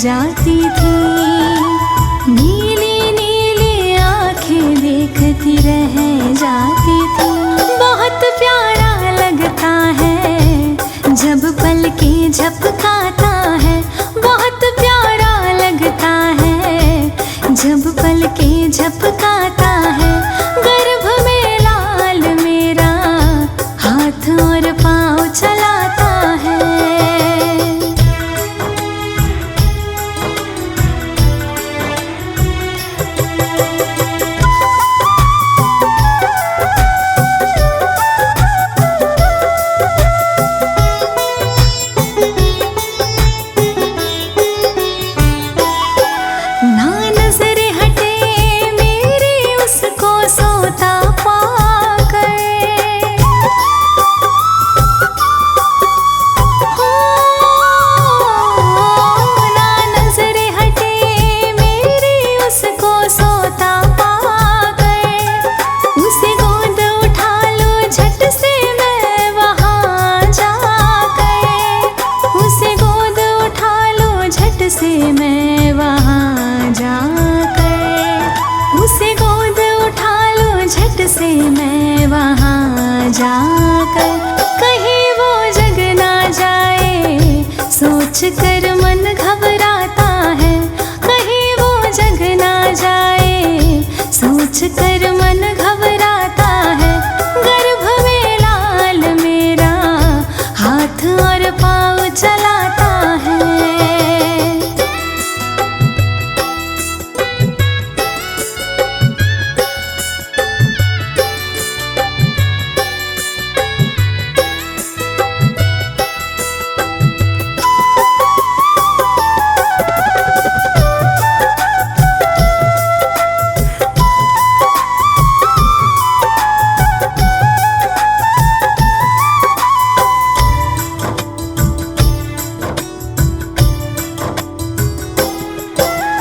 जाती थी, नीली नीली आँखें देखती रह जाती थी। बहुत प्यारा लगता है जब पलकें झपकाता है, बहुत प्यारा लगता है जब पलकें झपकाता है। गर्भ में लाल मेरा हाथ और पाँव चलाता है। जाकर, कहीं वो जग ना जाए सोच कर मन घबराता है। कहीं वो जग ना जाए सोच कर मन घबराता है। गर्भ में लाल मेरा हाथ और पाँव चलाता है।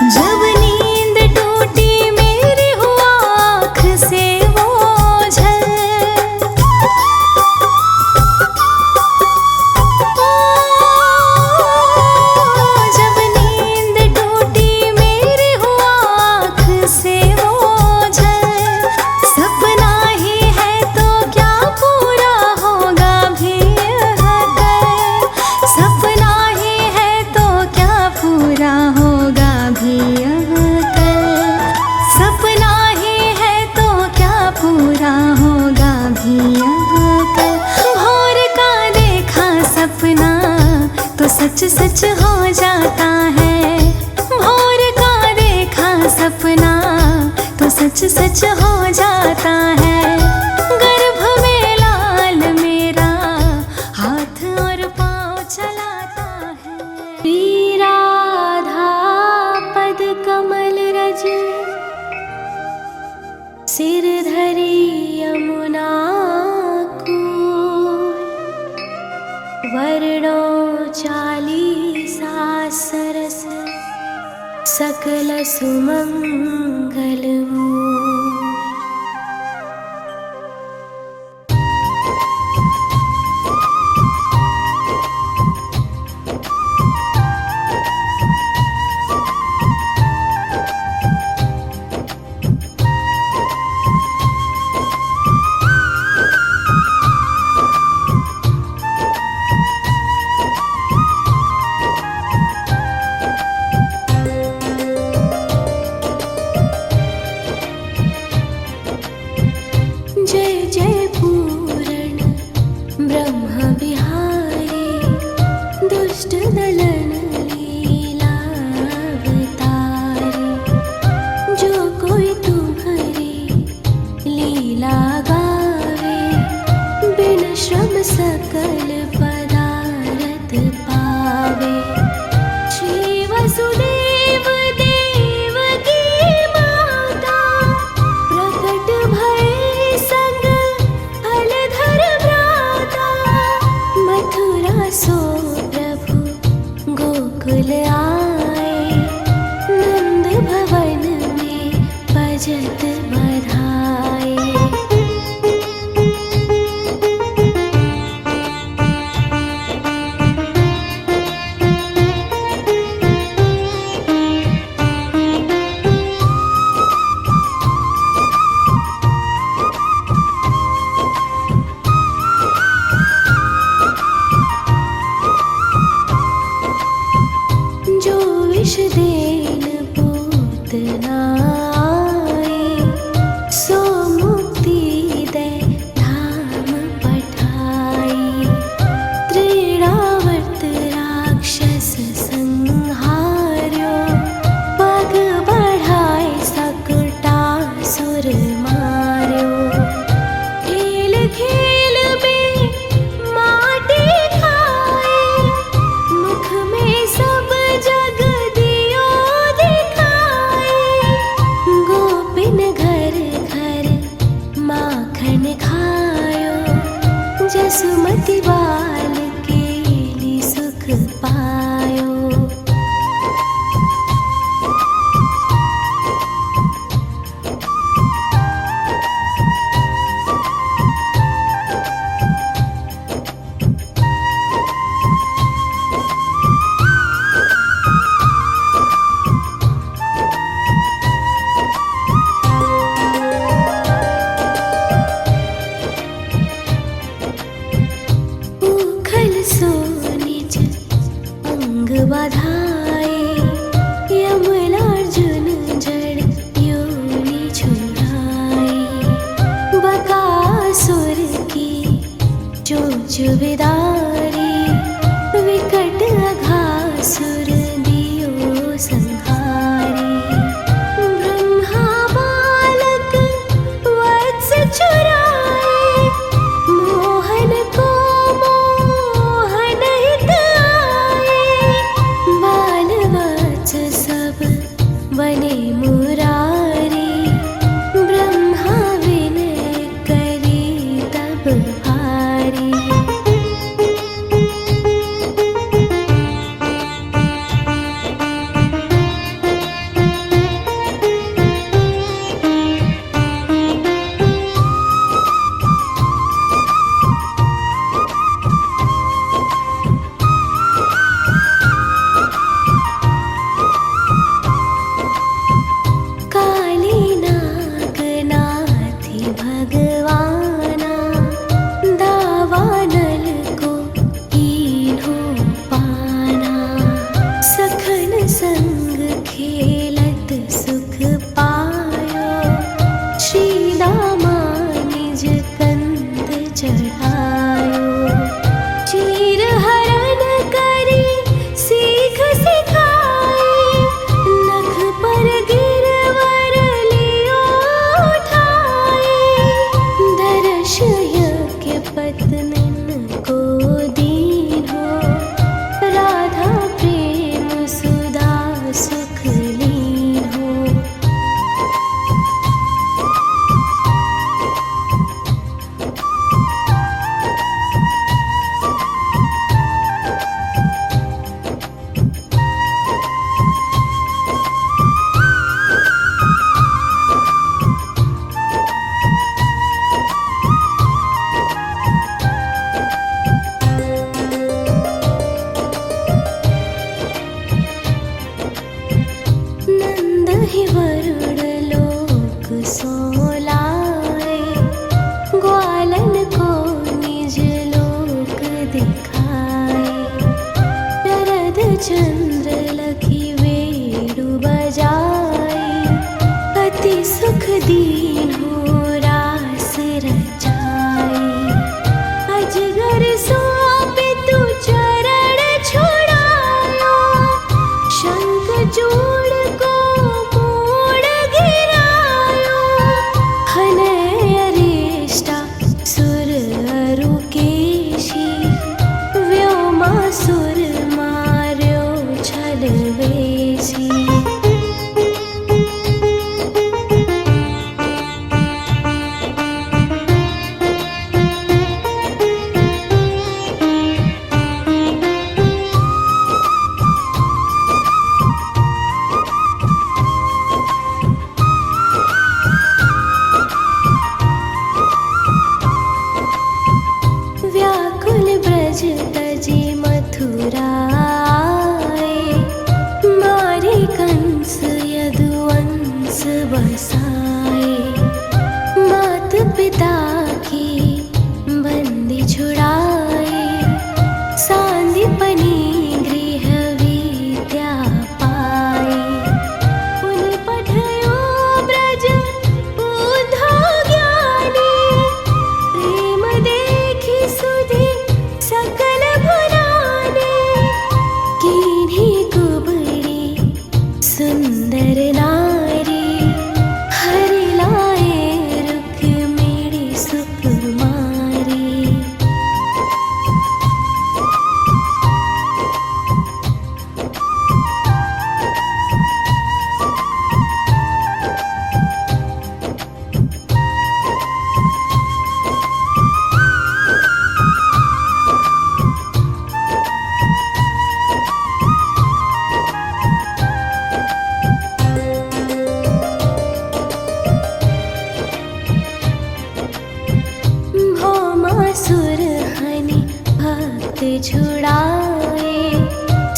जब नींद टूटी मेरी हुआ आँख से ओझल, जब नींद टूटी मेरी हुआ आँख से ओझल। सपना ही है तो क्या पूरा होगा भी यह कल। सपना ही है तो क्या पूरा होगा भी यह कल। सपना ही है तो क्या पूरा होगा भी यह कल। भोर का देखा सपना तो सच सच हो जाता है। भोर का देखा सपना तो सच सच हो जाता है। गर्भ में लाल मेरा हाथ और पाँव चलाता है। श्री राधा पद कमल रज, सिर धरी यमुना कूल। वर्णो चालीसा सरस, सकल सुमंगल मूल। जय जय पूर्ण ब्रह्म बिहारी, दुष्ट दलन लीला अवतारी। जो कोई तुम्हारी लीला गावे, बिन श्रम सकल पदारथ पावे। श्री वसुदेव देवकी माता, प्रकट भय संग फलधर भ्राता। मथुरा सो प्रभु गोकुल आए, नंद भवन में बजत बधाए। जो विष देन पूतना आए, सो मुक्ति दे धाम पठाई। त्रिरावत राक्षस संहार्यो, पग बढ़ाए सकुटासुर मार्यो। खेल खेल में माटी खाए, मुख में सब जग दियो दिखाए। गोपिन घर घर माखन खायो, जसुमति बाल केली सुख पायो। धाये, यमलार्जुन जड़ योनि छुड़ाए। बकासुर की चोंच विदारे, विकट अघासुर दियो संहारे। ब्रह्मा बालक वत्स चुराए, मोहन को मोहन हित आए। बाल वत्स सब बने मुरारे, ब्रह्मा विनय करे तब हारे। भगवाना दावानल को कीन्हो पाना। सखन संग खेलत सुख पायो, श्री दामा निज कंद चढ़ायो। चीर हरण करी सीख सिखाए, नख पर गिरवर लियो उठाए। दर्श यज्ञ पत्निन को दीन्हो, राधा प्रेम सुधा सुख लीन्हो। नंद ही वरुण लोक सोलाए, ग्वालन को निज लोक दिखाए। शरद चंद्र लखी वेणु बजाए, अति सुख दीन्हो रास रचाए। अजगर सौंपे तु चरण छुड़ायो, शंख चूड़ को मोड़ गिरायो। हनय अरिष्टा सुर अरुकेशी, व्योमासुर मार्यो छल वेशी। व्याकुल ब्रज तजी मथुरा आए, मारे कंस यदुवंश बसाए। मात पिता की बंदी छुड़ाए, सांदीपनि गृह विद्या पाए। पुनि पठयो ब्रज बुद्धो ज्ञानी, प्रेम देखि सुधि सकल भुलाने। कीन्ही कुबड़ी सुंदर नारी, हरि लाए रुक्मिणी सुकुमारी। भौमासुर हनि भक्त छुड़ाए,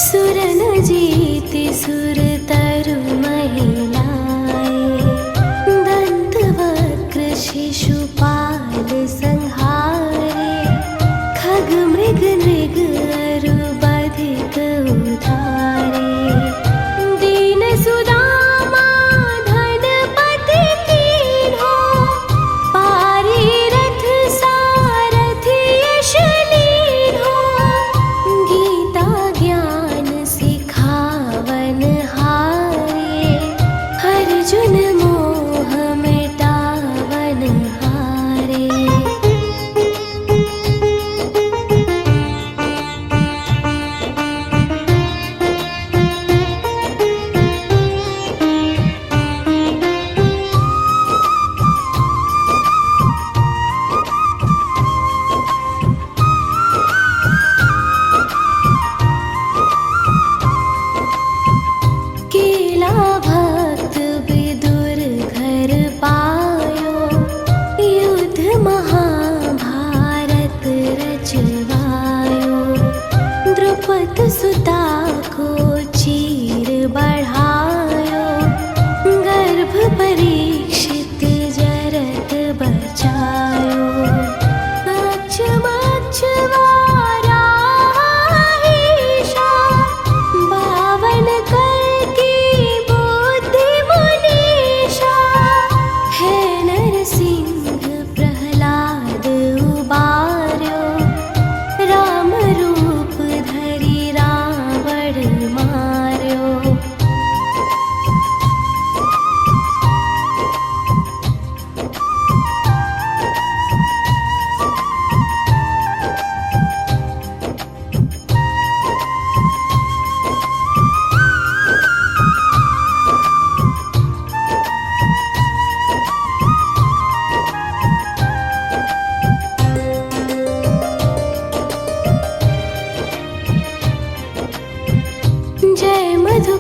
सुर न जीति सुर तरु महिलाए। दंत वक्र शिशुपाल संहारे, खग मृग नृग अरु बधिक उधारे।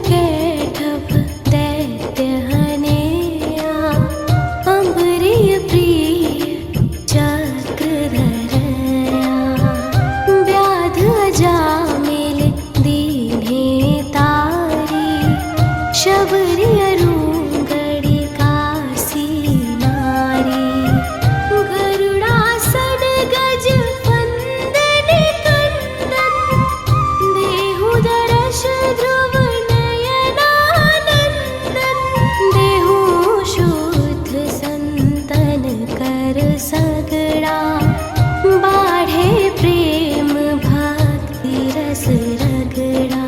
कैटभ दैत्य हनेया, अम्बरीय प्रिय चक्रधरया, व्याध अजामिल दीन्हे तारी, शबरी अरुंगड़ी कासी नारी, गरुड़ासन गज वंदन कंदन, देहु दरस ध्रुव नयनानंदन, देहु शुद्ध संतन कर सगड़ा, बाढ़े प्रेम भक्ति रस रगड़ा।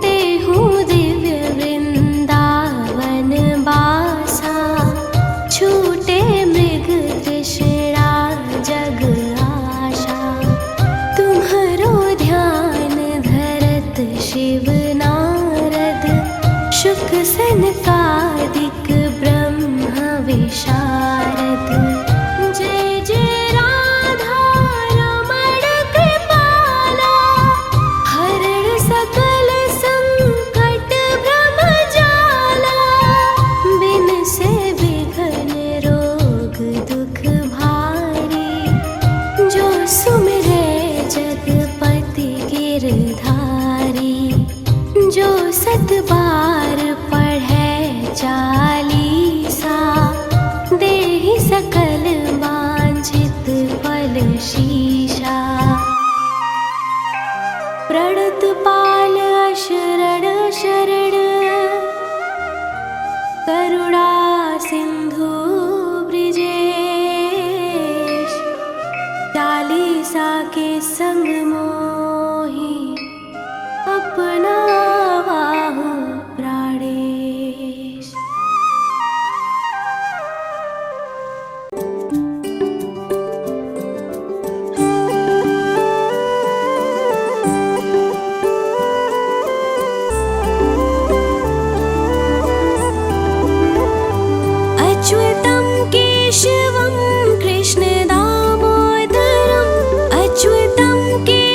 देहु दिव्य वृंदावन बासा, छूटे मृग तृष्णा जग आशा, तुम्हरो ध्यान धरत शिव नारद, शुक सनकादिक ब्रह्म विशारद, जय जय राधा रमण कृपाला, हरण सकल संकट भ्रम जाला, बिन से विघ्न रोग दुख भारी, जो सुमिरे जगपति गिरधारी, जो सत बार पढ़े चालीसा, देहि सकल वांछित फल शीशा। प्रणत पाल अशरण शरण, करुणा सिंधु ब्रिजेश, चालीसा के संग मोहि अपना बाहु प्राणेश। अच्युतं केशवं कृष्ण दामोदरम्, अच्युतं केशवं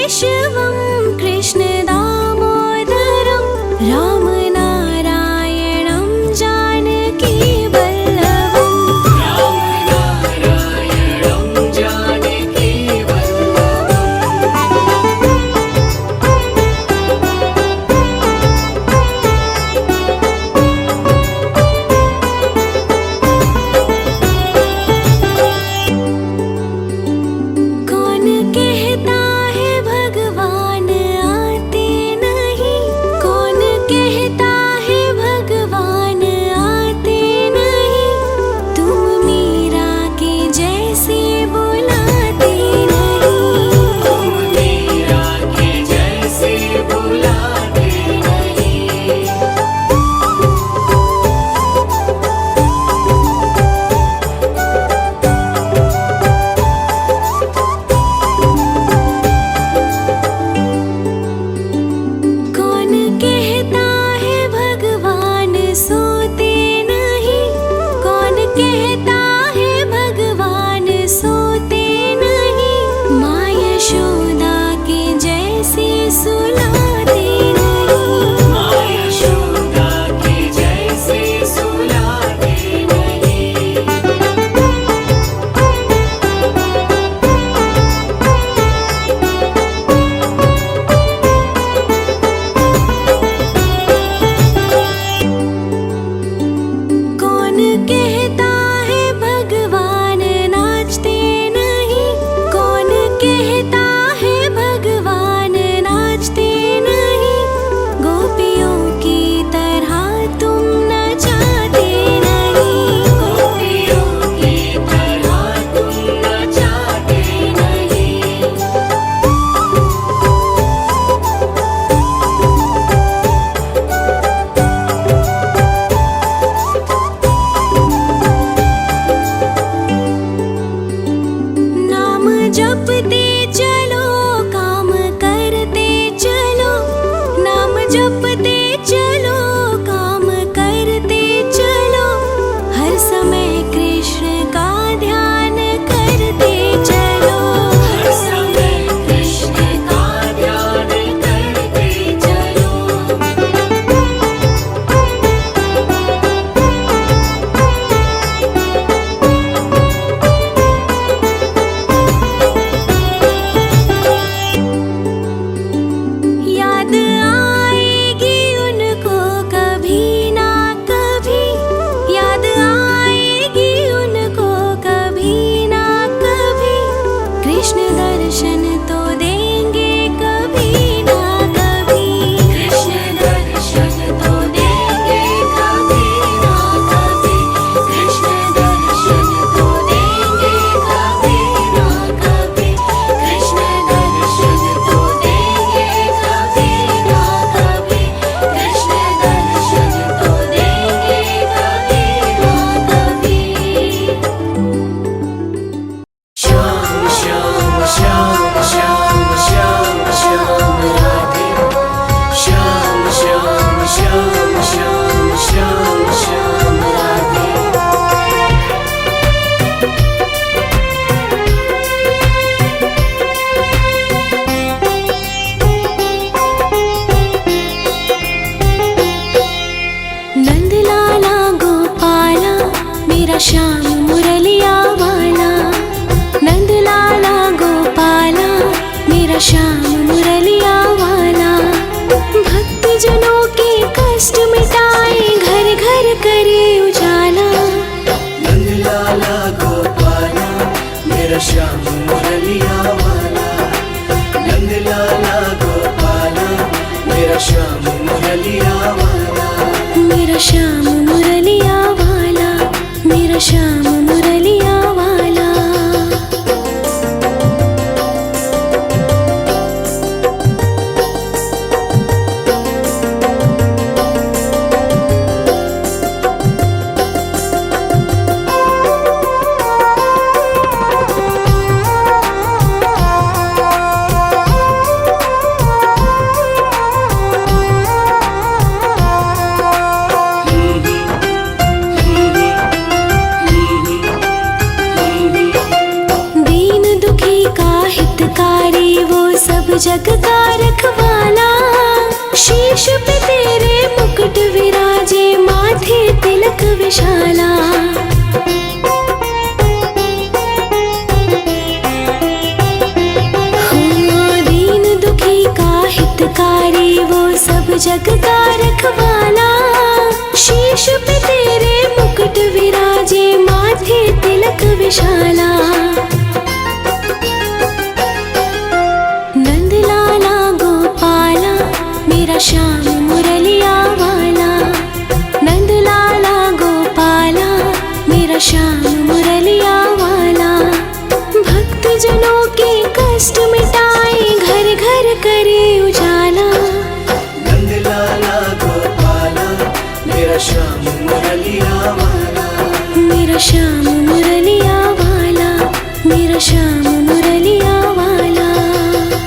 श्याम मुरलिया वाला, नंद लाला गोपाला मेरा श्याम मुरलिया वाला। भक्त जनों के कष्ट मिटाए, घर घर करे उजाला। नंद लाला गोपाला मेरा श्याम मुरलिया वाला, नंद लाला गोपाला मेरा श्याम मुरलिया वाला। मेरा श्याम मुरलिया वाला, मेरा श्याम मुरलिया वाला। हितकारी वो सब जग का रखवाला, शीश पे तेरे मुकुट विराजे, माथे तिलक विशाला। हो दीन दुखी का हितकारी वो सब जग का रखवाला, शीश पे तेरे मुकुट विराजे, माथे तिलक विशाला। श्याम मुरलिया वाला, नंद लाला गोपाला मेरा श्याम मुरलिया वाला। भक्त जनों के कष्ट मिटाए, घर घर करे उजाला। नंद लाला गोपाला मेरा श्याम मुरलिया वाला, मेरा श्याम मुरलिया वाला, मेरा श्याम मुरलिया वाला।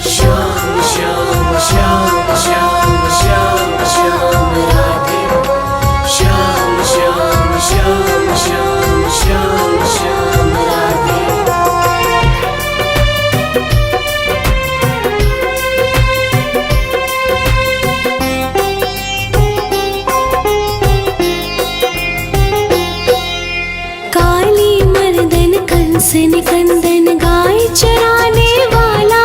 श्याम श्याम श्याम श्याम श्याम श्याम राधे, श्याम श्याम श्याम श्याम श्याम श्याम राधे। काली मर्दन कंस निकंदन गाय चराने वाला,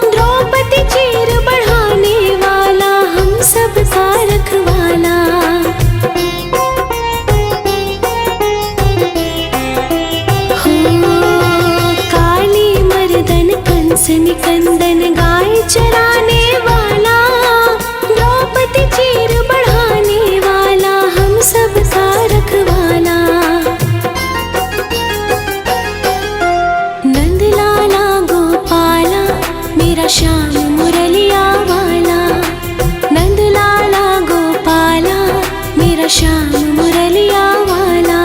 द्रौपदी चीर बढ़ाने वाला, हम सब का रखवाला। हो काली मर्दन कंस निकंदन गाय चराने वाला, द्रौपदी चीर बढ़ाने वाला, हम सब का रखवाला। नंद लाला गोपाला मेरा श्याम मुरलिया वाला, नंद लाला गोपाला मेरा श्याम मुरलिया वाला।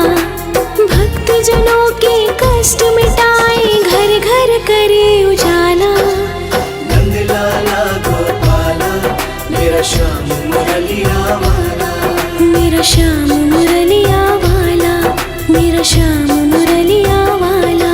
भक्त जनों के कष्ट मिटाए, घर घर करे उजाला। नंद लाला गोपाला मेरा श्याम मुरलिया वाला, मेरा श्याम मुरलिया वाला, मेरा श्याम मुरलिया वाला।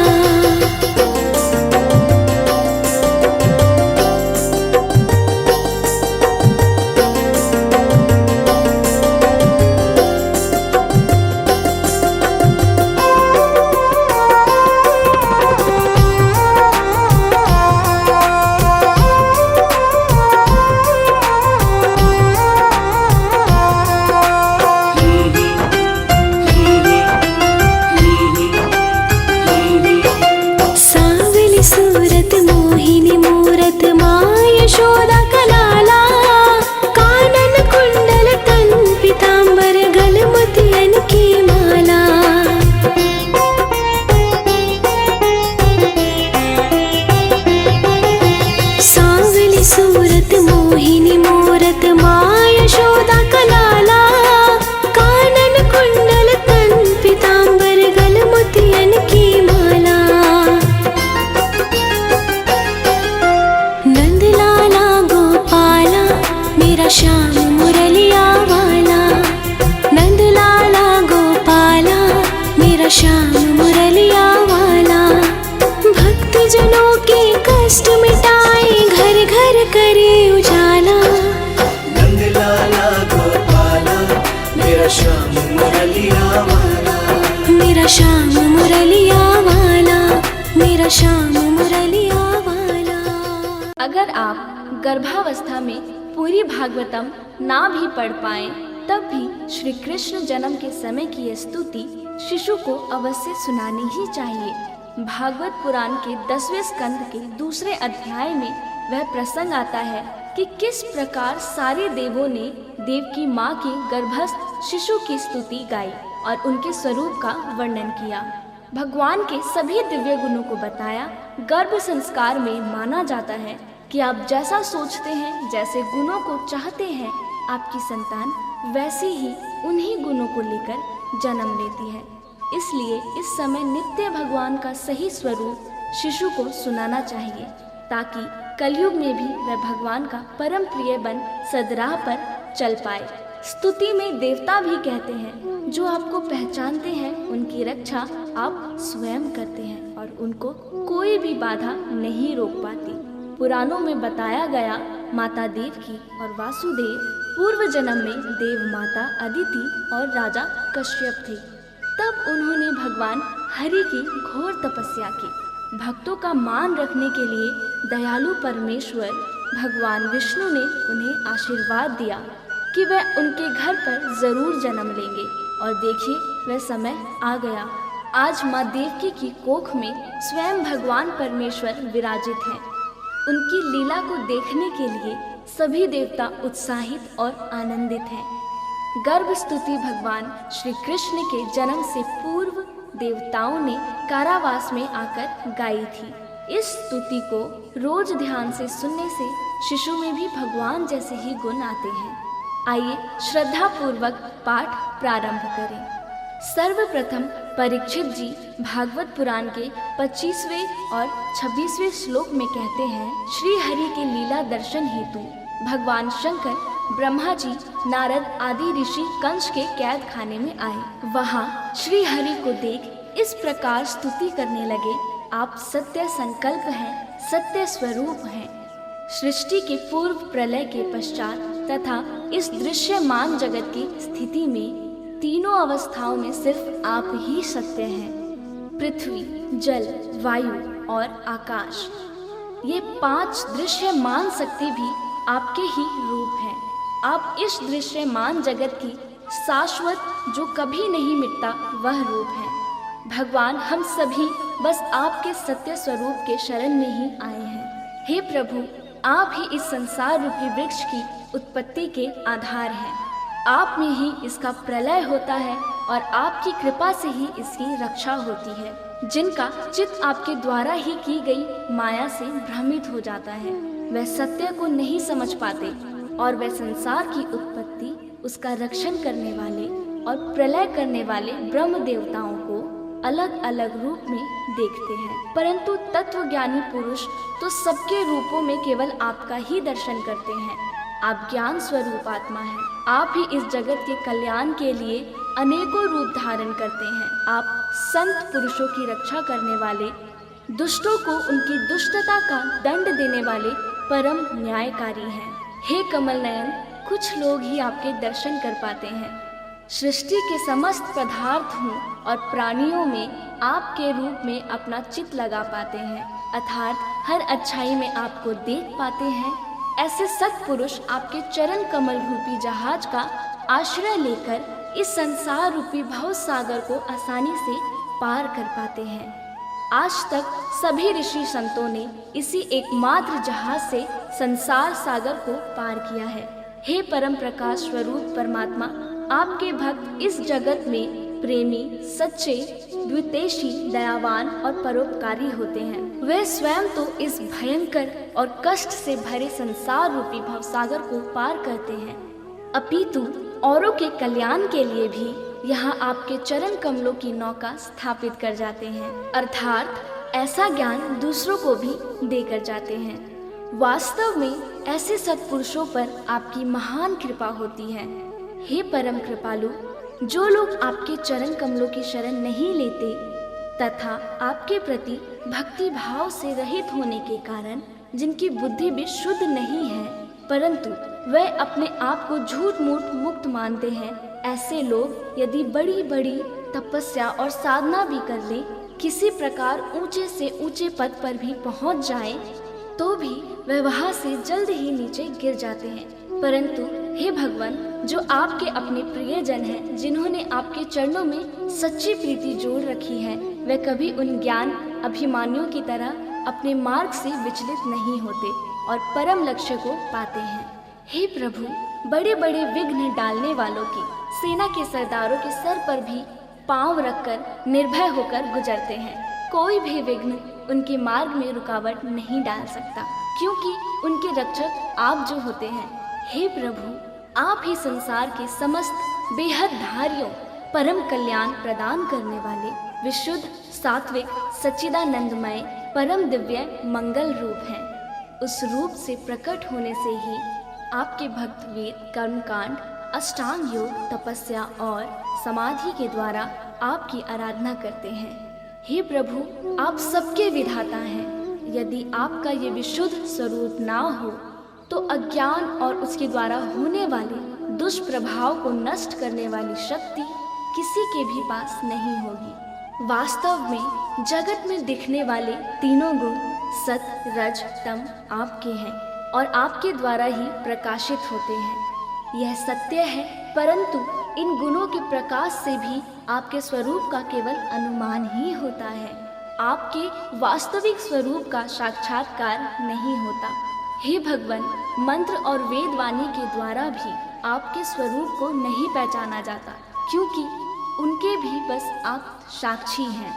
सूरत मोहिनी मूरत माँ यशोदा का लाला, कानन कुंडल तन पीतांबर, गल मोतियन की माला। सांवली सूरत मोहिनी मूरत माँ यशोदा का लाला, कानन कुंडल तन पीतांबर, गल मोतियन की माला। नंद लाला गोपाला मेरा श्याम मुरलिया वाला, नंद लाला गोपाला मेरा श्याम मुरलिया वाला। भक्त जनों के कष्ट मिटाए, घर घर करे उजाला। नंद लाला गोपाला मेरा श्याम मुरलिया वाला, मेरा श्याम मुरलिया वाला, मेरा श्याम मुरलिया वाला। अगर आप गर्भावस्था में पूरी भागवतम ना भी पढ़ पाएं, तब भी श्री कृष्ण जन्म के समय की यह स्तुति शिशु को अवश्य सुनानी ही चाहिए। भागवत पुराण के 10वें स्कंद के दूसरे अध्याय में वह प्रसंग आता है कि किस प्रकार सारे देवों ने देव की माँ के गर्भस्थ शिशु की स्तुति गाई और उनके स्वरूप का वर्णन किया। भगवान के सभी दिव्य गुणों को बताया। गर्भ संस्कार में माना जाता है कि आप जैसा सोचते हैं, जैसे गुणों को चाहते हैं, आपकी संतान वैसे ही उन्हीं गुणों को लेकर जन्म लेती है। इसलिए इस समय नित्य भगवान का सही स्वरूप शिशु को सुनाना चाहिए, ताकि कलयुग में भी वह भगवान का परम प्रिय बन सदराह पर चल पाए। स्तुति में देवता भी कहते हैं, जो आपको पहचानते हैं उनकी रक्षा आप स्वयं करते हैं और उनको कोई भी बाधा नहीं रोक पाती। पुराणों में बताया गया माता देवकी और वासुदेव पूर्व जन्म में देव माता अदिति और राजा कश्यप थे। तब उन्होंने भगवान हरि की घोर तपस्या की। भक्तों का मान रखने के लिए दयालु परमेश्वर भगवान विष्णु ने उन्हें आशीर्वाद दिया कि वह उनके घर पर जरूर जन्म लेंगे। और देखिए, वह समय आ गया। आज माँ देवकी की कोख में स्वयं भगवान परमेश्वर विराजित हैं। उनकी लीला को देखने के लिए सभी देवता उत्साहित और आनंदित हैं। गर्भ स्तुति भगवान श्री कृष्ण के जन्म से पूर्व देवताओं ने कारावास में आकर गाई थी। इस स्तुति को रोज ध्यान से सुनने से शिशु में भी भगवान जैसे ही गुण आते हैं। आइए श्रद्धा पूर्वक पाठ प्रारंभ करें। सर्वप्रथम परीक्षित जी भागवत पुराण के 25वें और 26वें श्लोक में कहते हैं, श्री हरि के लीला दर्शन हेतु भगवान शंकर, ब्रह्मा जी, नारद आदि ऋषि कंस के कैद खाने में आए। वहाँ श्री हरि को देख इस प्रकार स्तुति करने लगे, आप सत्य संकल्प हैं, सत्य स्वरूप हैं। सृष्टि के पूर्व, प्रलय के पश्चात तथा इस दृश्यमान जगत की स्थिति में तीनों अवस्थाओं में सिर्फ आप ही सत्य हैं। पृथ्वी, जल, वायु और आकाश, ये 5 दृश्यमान शक्ति भी आपके ही रूप हैं। आप इस दृश्यमान जगत की शाश्वत, जो कभी नहीं मिटता, वह रूप है। भगवान, हम सभी बस आपके सत्य स्वरूप के शरण में ही आए हैं। हे प्रभु, आप ही इस संसार रूपी वृक्ष की उत्पत्ति के आधार हैं। आप में ही इसका प्रलय होता है और आपकी कृपा से ही इसकी रक्षा होती है। जिनका चित्त आपके द्वारा ही की गई माया से भ्रमित हो जाता है, वह सत्य को नहीं समझ पाते और वह संसार की उत्पत्ति, उसका रक्षण करने वाले और प्रलय करने वाले ब्रह्म देवताओं को अलग अलग रूप में देखते हैं। परंतु तत्वज्ञानी पुरुष तो सबके रूपों में केवल आपका ही दर्शन करते हैं। आप ज्ञान स्वरूप आत्मा हैं। आप ही इस जगत के कल्याण के लिए अनेकों रूप धारण करते हैं। आप संत पुरुषों की रक्षा करने वाले, दुष्टों को उनकी दुष्टता का दंड देने वाले परम न्यायकारी हैं। हे कमल नयन, कुछ लोग ही आपके दर्शन कर पाते हैं। सृष्टि के समस्त पदार्थों और प्राणियों में आपके रूप में अपना चित्त लगा पाते हैं, अर्थात हर अच्छाई में आपको देख पाते हैं। ऐसे सत्पुरुष आपके चरण कमल रूपी जहाज का आश्रय लेकर इस संसार रूपी भव सागर को आसानी से पार कर पाते हैं। आज तक सभी ऋषि संतों ने इसी एकमात्र जहाज से संसार सागर को पार किया है। हे परम प्रकाश स्वरूप परमात्मा, आपके भक्त इस जगत में प्रेमी, सच्चे, द्वितेशी, दयावान और परोपकारी होते हैं। वे स्वयं तो इस भयंकर और कष्ट से भरे संसार रूपी भवसागर को पार करते हैं, अपितु औरों के कल्याण के लिए भी यहाँ आपके चरण कमलों की नौका स्थापित कर जाते हैं, अर्थात ऐसा ज्ञान दूसरों को भी देकर जाते हैं। वास्तव में ऐसे सत्पुरुषों पर आपकी महान कृपा होती है। हे परम कृपालु, जो लोग आपके चरण कमलों की शरण नहीं लेते तथा आपके प्रति भक्ति भाव से रहित होने के कारण जिनकी बुद्धि भी शुद्ध नहीं है, परंतु वे अपने आप को झूठ मूठ मुक्त मानते हैं, ऐसे लोग यदि बड़ी बड़ी तपस्या और साधना भी कर ले, किसी प्रकार ऊंचे से ऊंचे पद पर भी पहुंच जाए, तो भी वह वहां से जल्द ही नीचे गिर जाते हैं। परंतु हे भगवान, जो आपके अपने प्रियजन हैं, जिन्होंने आपके चरणों में सच्ची प्रीति जोड़ रखी है, वे कभी उन ज्ञान अभिमानियों की तरह अपने मार्ग से विचलित नहीं होते और परम लक्ष्य को पाते हैं। हे प्रभु, बड़े बड़े विघ्न डालने वालों की सेना के सरदारों के सर पर भी पांव रखकर निर्भय होकर गुजरते हैं। कोई भी विघ्न उनके मार्ग में रुकावट नहीं डाल सकता, क्योंकि उनके रक्षक आप जो होते हैं। हे प्रभु, आप ही संसार के समस्त बेहद धारियों परम कल्याण प्रदान करने वाले विशुद्ध सात्विक सच्चिदानंदमय परम दिव्य मंगल रूप हैं। उस रूप से प्रकट होने से ही आपके भक्त वेद, कर्मकांड, अष्टांग योग, तपस्या और समाधि के द्वारा आपकी आराधना करते हैं। हे प्रभु, आप सबके विधाता हैं। यदि आपका ये विशुद्ध स्वरूप ना हो तो अज्ञान और उसके द्वारा होने वाले दुष्प्रभाव को नष्ट करने वाली शक्ति किसी के भी पास नहीं होगी। वास्तव में जगत में दिखने वाले तीनों गुण सत, रज, तम आपके हैं और आपके द्वारा ही प्रकाशित होते हैं। यह सत्य है, परंतु इन गुणों के प्रकाश से भी आपके स्वरूप का केवल अनुमान ही होता है। आपके वास्तविक स्वरूप का साक्षात्कार नहीं होता। हे भगवान, मंत्र और वेद वाणी के द्वारा भी आपके स्वरूप को नहीं पहचाना जाता, क्योंकि उनके भी बस आप साक्षी हैं।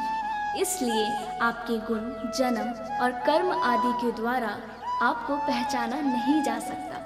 इसलिए आपके गुण, जन्म और कर्म आदि के द्वारा आपको पहचाना नहीं जा सकता।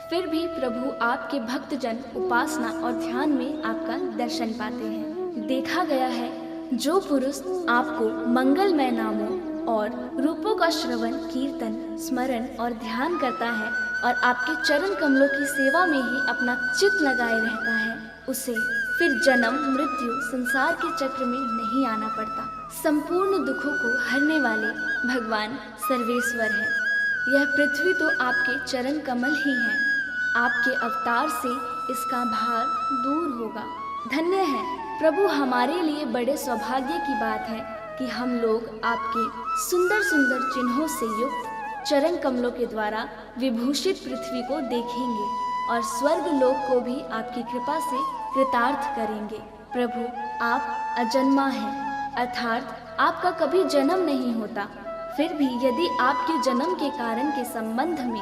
फिर भी प्रभु आपके भक्तजन उपासना और ध्यान में आपका दर्शन पाते हैं। देखा गया है, जो पुरुष आपको मंगलमय नामों और रूपों का श्रवण, कीर्तन, स्मरण और ध्यान करता है और आपके चरण कमलों की सेवा में ही अपना चित्त लगाए रहता है, उसे फिर जन्म मृत्यु संसार के चक्र में नहीं आना पड़ता। संपूर्ण दुखों को हरने वाले भगवान सर्वेश्वर है। यह पृथ्वी तो आपके चरण कमल ही है। आपके अवतार से इसका भार दूर होगा। धन्य है प्रभु, हमारे लिए बड़े सौभाग्य की बात है कि हम लोग आपके सुंदर सुंदर चिन्हों से युक्त चरण कमलों के द्वारा विभूषित पृथ्वी को देखेंगे और स्वर्ग लोक को भी आपकी कृपा से कृतार्थ करेंगे। प्रभु, आप अजन्मा हैं, अर्थात आपका कभी जन्म नहीं होता। फिर भी यदि आपके जन्म के कारण के संबंध में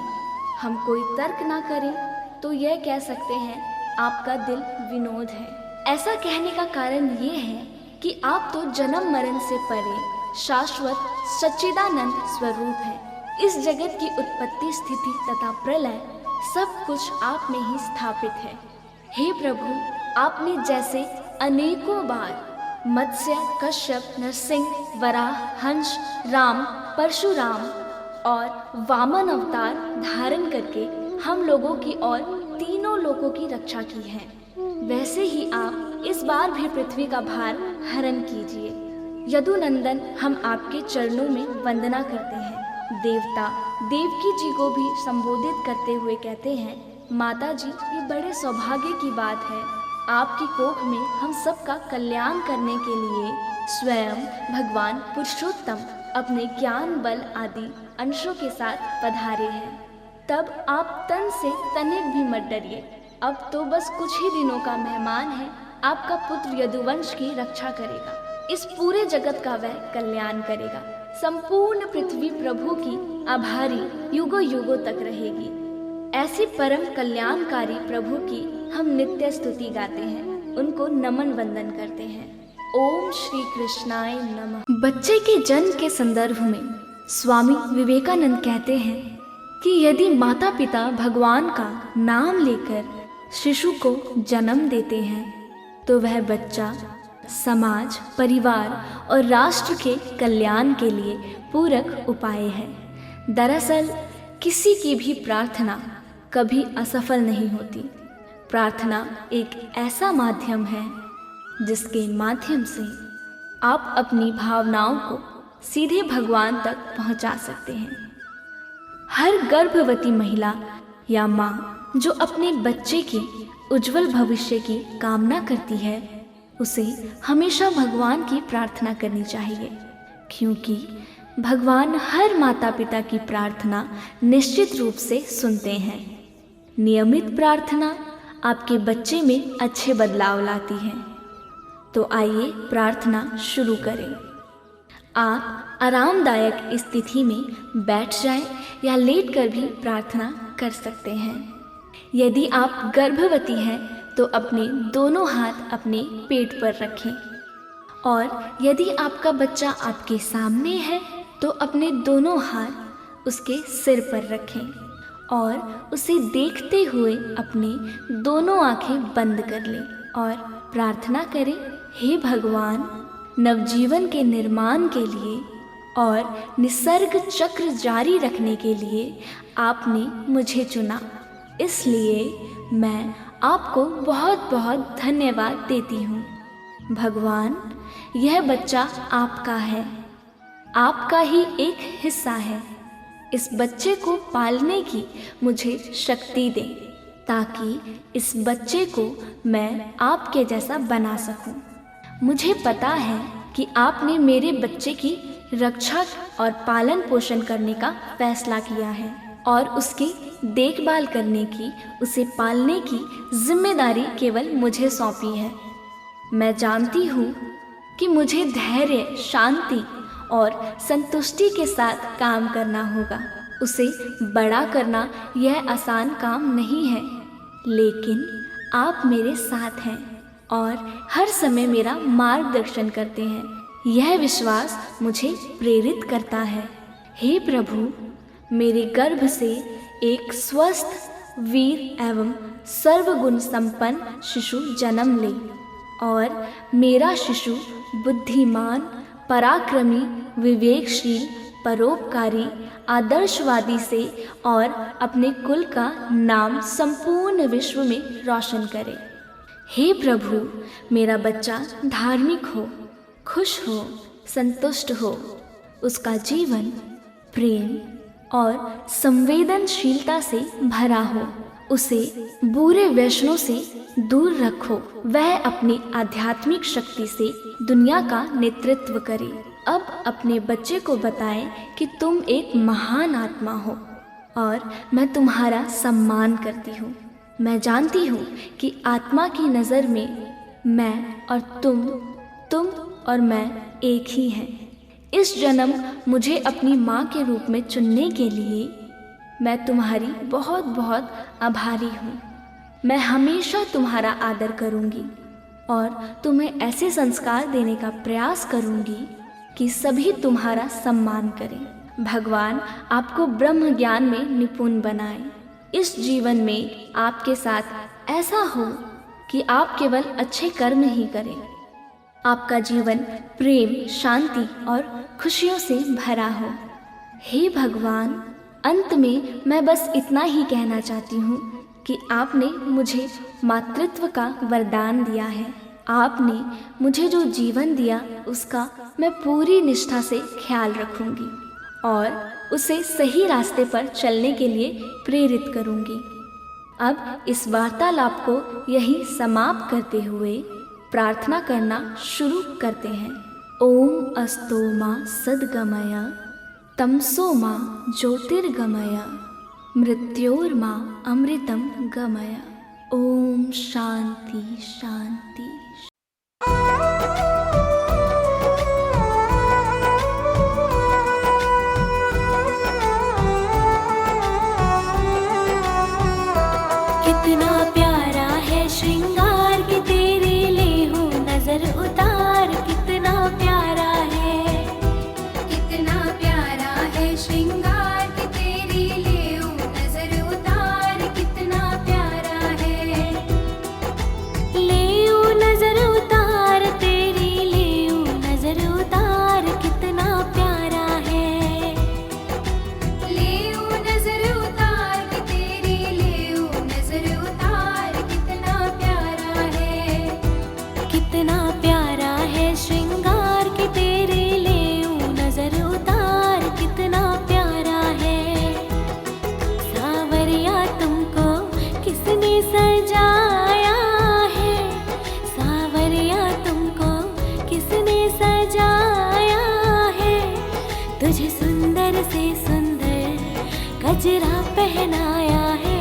हम कोई तर्क ना करें तो यह कह सकते हैं आपका दिल विनोद है। ऐसा कहने का कारण ये है कि आप तो जन्म मरण से परे शाश्वत सच्चिदानंद स्वरूप हैं। इस जगत की उत्पत्ति, स्थिति तथा प्रलय सब कुछ आप में ही स्थापित है। हे प्रभु, आपने जैसे अनेकों बार मत्स्य, कश्यप, नरसिंह, वराह, हंस, राम, परशुराम और वामन अवतार धारण करके हम लोगों की और तीनों लोगों की रक्षा की है, वैसे ही आप इस बार भी पृथ्वी का भार हरण कीजिए। यदुनंदन, हम आपके चरणों में वंदना करते हैं। देवता देवकी जी को भी संबोधित करते हुए कहते हैं, माता जी, ये बड़े सौभाग्य की बात है, आपकी कोख में हम सबका कल्याण करने के लिए स्वयं भगवान पुरुषोत्तम अपने ज्ञान, बल आदि अंशों के साथ पधारे हैं। तब आप तन से तनिक भी मत डरिए। अब तो बस कुछ ही दिनों का मेहमान है। आपका पुत्र यदुवंश की रक्षा करेगा, इस पूरे जगत का वह कल्याण करेगा। संपूर्ण पृथ्वी प्रभु की आभारी युगों युगों तक रहेगी। ऐसी परम कल्याणकारी प्रभु की हम नित्य स्तुति गाते हैं, उनको नमन वंदन करते हैं। ओम श्री कृष्णाय नमः। बच्चे के जन्म के संदर्भ में स्वामी विवेकानंद कहते हैं कि यदि माता पिता भगवान का नाम लेकर शिशु को जन्म देते हैं तो वह बच्चा समाज, परिवार और राष्ट्र के कल्याण के लिए पूरक उपाय है। दरअसल किसी की भी प्रार्थना कभी असफल नहीं होती। प्रार्थना एक ऐसा माध्यम है जिसके माध्यम से आप अपनी भावनाओं को सीधे भगवान तक पहुंचा सकते हैं। हर गर्भवती महिला या माँ जो अपने बच्चे के उज्जवल भविष्य की कामना करती है, उसे हमेशा भगवान की प्रार्थना करनी चाहिए, क्योंकि भगवान हर माता पिता की प्रार्थना निश्चित रूप से सुनते हैं। नियमित प्रार्थना आपके बच्चे में अच्छे बदलाव लाती है। तो आइए प्रार्थना शुरू करें। आप आरामदायक स्थिति में बैठ जाएं या लेटकर भी प्रार्थना कर सकते हैं। यदि आप गर्भवती हैं तो अपने दोनों हाथ अपने पेट पर रखें, और यदि आपका बच्चा आपके सामने है तो अपने दोनों हाथ उसके सिर पर रखें और उसे देखते हुए अपनी दोनों आंखें बंद कर लें और प्रार्थना करें, हे भगवान, नवजीवन के निर्माण के लिए और निसर्ग चक्र जारी रखने के लिए आपने मुझे चुना, इसलिए मैं आपको बहुत बहुत धन्यवाद देती हूँ। भगवान, यह बच्चा आपका है, आपका ही एक हिस्सा है। इस बच्चे को पालने की मुझे शक्ति दें, ताकि इस बच्चे को मैं आपके जैसा बना सकूं। मुझे पता है कि आपने मेरे बच्चे की रक्षा और पालन पोषण करने का फैसला किया है और उसकी देखभाल करने की, उसे पालने की जिम्मेदारी केवल मुझे सौंपी है। मैं जानती हूँ कि मुझे धैर्य, शांति और संतुष्टि के साथ काम करना होगा। उसे बड़ा करना यह आसान काम नहीं है, लेकिन आप मेरे साथ हैं और हर समय मेरा मार्गदर्शन करते हैं। यह विश्वास मुझे प्रेरित करता है। हे प्रभु, मेरे गर्भ से एक स्वस्थ, वीर एवं सर्वगुण संपन्न शिशु जन्म ले और मेरा शिशु बुद्धिमान, पराक्रमी, विवेकशील, परोपकारी, आदर्शवादी से और अपने कुल का नाम संपूर्ण विश्व में रोशन करे। हे प्रभु, मेरा बच्चा धार्मिक हो, खुश हो, संतुष्ट हो, उसका जीवन प्रेम और संवेदनशीलता से भरा हो। उसे बुरे व्यसनों से दूर रखो। वह अपनी आध्यात्मिक शक्ति से दुनिया का नेतृत्व करे। अब अपने बच्चे को बताएं कि तुम एक महान आत्मा हो और मैं तुम्हारा सम्मान करती हूँ। मैं जानती हूँ कि आत्मा की नज़र में मैं और तुम और मैं एक ही हैं। इस जन्म मुझे अपनी माँ के रूप में चुनने के लिए मैं तुम्हारी बहुत बहुत आभारी हूँ। मैं हमेशा तुम्हारा आदर करूँगी और तुम्हें ऐसे संस्कार देने का प्रयास करूँगी कि सभी तुम्हारा सम्मान करें। भगवान आपको ब्रह्म ज्ञान में निपुण बनाए। इस जीवन में आपके साथ ऐसा हो कि आप केवल अच्छे कर्म ही करें। आपका जीवन प्रेम, शांति और खुशियों से भरा हो। हे भगवान, अंत में मैं बस इतना ही कहना चाहती हूँ कि आपने मुझे मातृत्व का वरदान दिया है। आपने मुझे जो जीवन दिया उसका मैं पूरी निष्ठा से ख्याल रखूँगी और उसे सही रास्ते पर चलने के लिए प्रेरित करूँगी। अब इस वार्तालाप को यही समाप्त करते हुए प्रार्थना करना शुरू करते हैं। ओम अस्तो मा सद्गमय, तमसो मा ज्योतिर्गमय, मृत्योर्मा अमृतम गमय। ओम शांति शांति। कितना प्यारा है श्रृंगार के तेरे ले हूँ नजर उतार। कितना प्यारा है, कितना प्यारा है श्रृंगार के तेरे ले हूँ नजर उतार। कितना प्यारा है, ले हूँ नजर उतार, तेरी ले हूँ नजर उतार। कितना प्यारा है, ले हूँ नजर उतार के तेरी ले हूँ नजर उतार। कितना प्यारा है, कितना प्यारा है श्रृंगार के तेरे ले हूँ नजर उतार। कितना प्यारा है, सावरिया तुमको किसने सजाया है, सावरिया तुम गजरा पहनाया है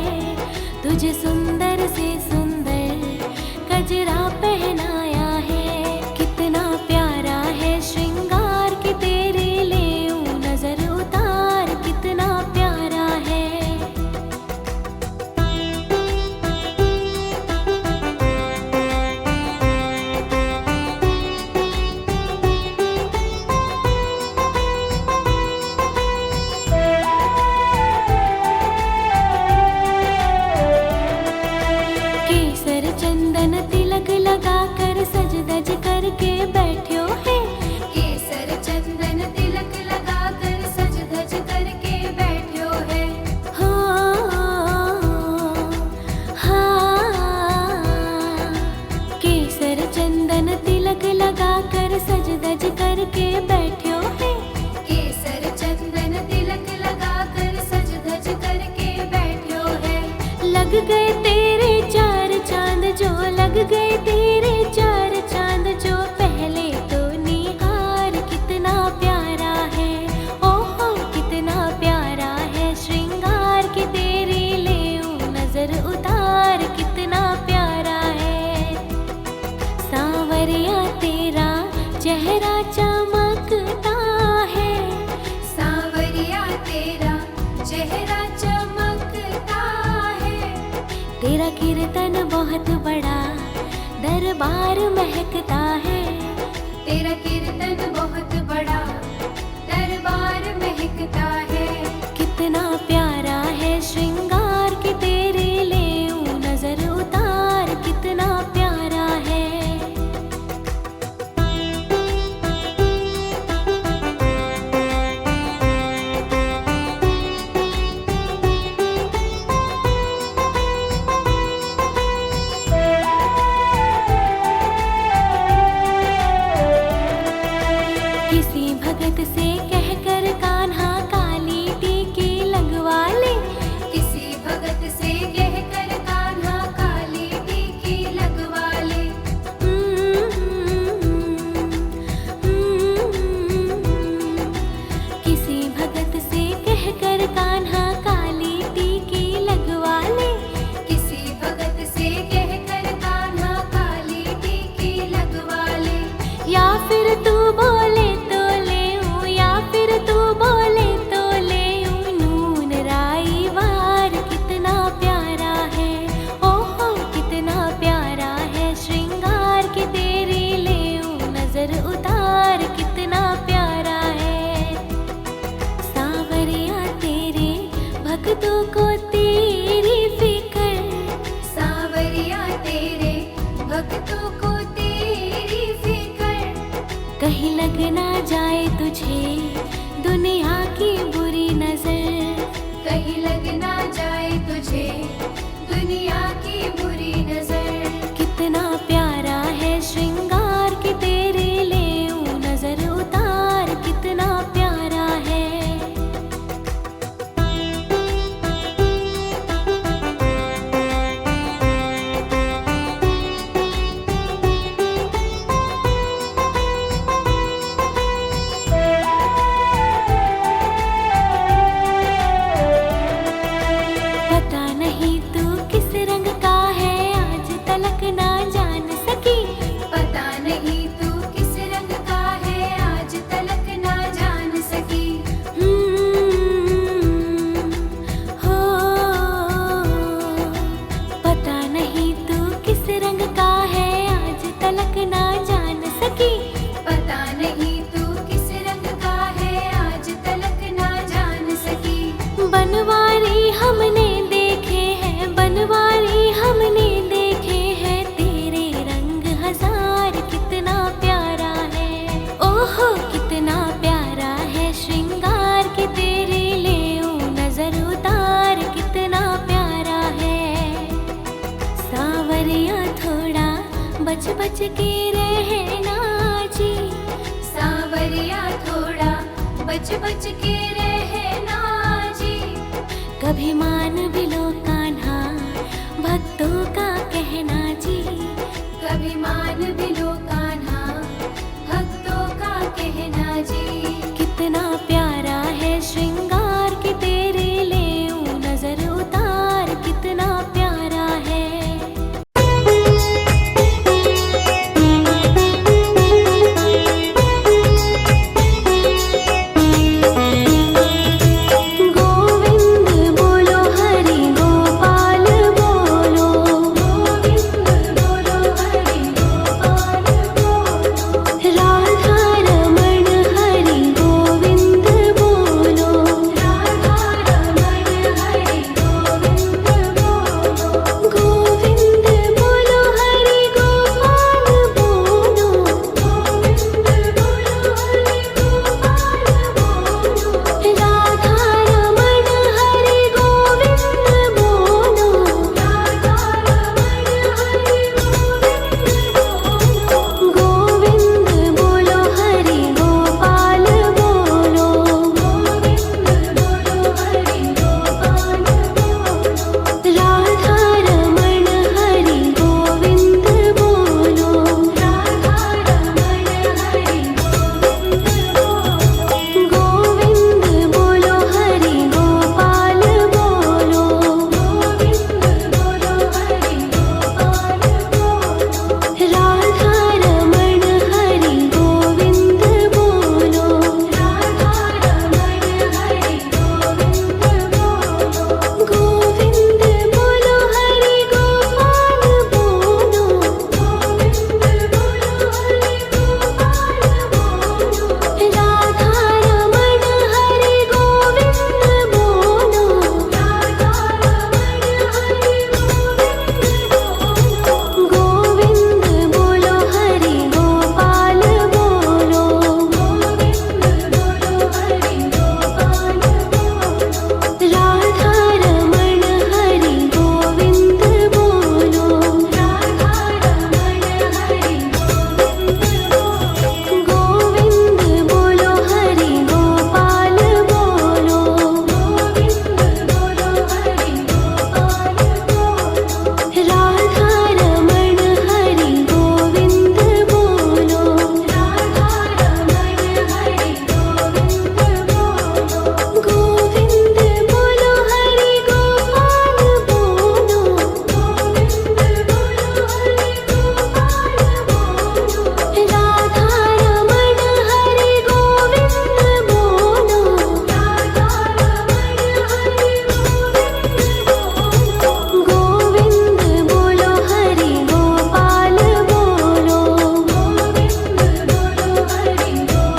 तुझे सुंदर से सुंदर गजरा पहनाया है। कितना प्यारा है श्रृंगार कि तेरे लेऊं नजर उतार कितना प्यारा है। केसर चंदन तिलक लगा कर सज धज करके बैठ्यो है। केसर चंदन तिलक लगा कर सज धज करके बैठ्यो है। केसर चंदन तिलक लगा कर सज धज करके बैठ्यो है। केसर चंदन तिलक लगा कर सज धज करके बैठ्यो है। लग गए तेरे चार चांद जो लग गए तेरे चार चांद जो पहले तो निहार कितना प्यारा है। ओहो कितना प्यारा है श्रृंगार कि तेरे लेऊं नजर उतार कितना प्यारा है। सांवरिया तेरा चेहरा चमकता है। सांवरिया तेरा चेहरा चमकता है। तेरा कीर्तन बहुत बड़ा दरबार महकता है। तेरा कीर्तन बहुत बड़ा दरबार महकता है। कितना प्यारा है श्रृंगार कि तेरे लेऊं नजर उतार कितना प्यारा है। किसी भगत से कहकर कान्हा काली टीकी लगवा ले। किसी भगत से कहकर कान्हा काली टीकी लगवा ले। किसी भगत से कहकर कान्हा काली टीकी लगवा ले। किसी भगत से कहकर कान्हा काली टीकी लगवा ले। या फिर तू बोले तो लेऊं या फिर तू बोले तो लेऊं नून राई वार कितना प्यारा है। ओहो कितना प्यारा है श्रृंगार कि तेरे लेऊं नजर उतार कितना प्यारा है। सांवरिया तेरे भक्तों को तेरी फिक्र। सांवरिया तेरे भक्तों को तेरी फिक्र। कहीं लग ना जाए तुझे दुनिया की बुरी नजर। कहीं लग ना जाए तुझे दुनिया की बुरी नजर। कितना प्यारा है श्रृंगार कि तेरे लेऊं नजर उतार कितना प्यारा है। पता नहीं तू किस रंग का है आज तलक ना जान सकी। पता नहीं तू किस रंग का है आज तलक ना जान सकी। हो पता नहीं तू किस रंग का है आज तलक ना जान सकी। पता नहीं तू किस रंग का है आज तलक ना जान सकी। बनवारी हमने देखे हैं बनवारी हमने देखे हैं तेरे रंग हजार कितना प्यारा है। ओहो कितना प्यारा है श्रृंगार कि तेरे लेऊं नजर उतार कितना प्यारा है। सांवरिया थोड़ा बच बच के रहना जी। सांवरिया थोड़ा बच बच के रहना जी। कभी मान भी लो कान्हा भक्तों का कहना जी। कभी मान भी लो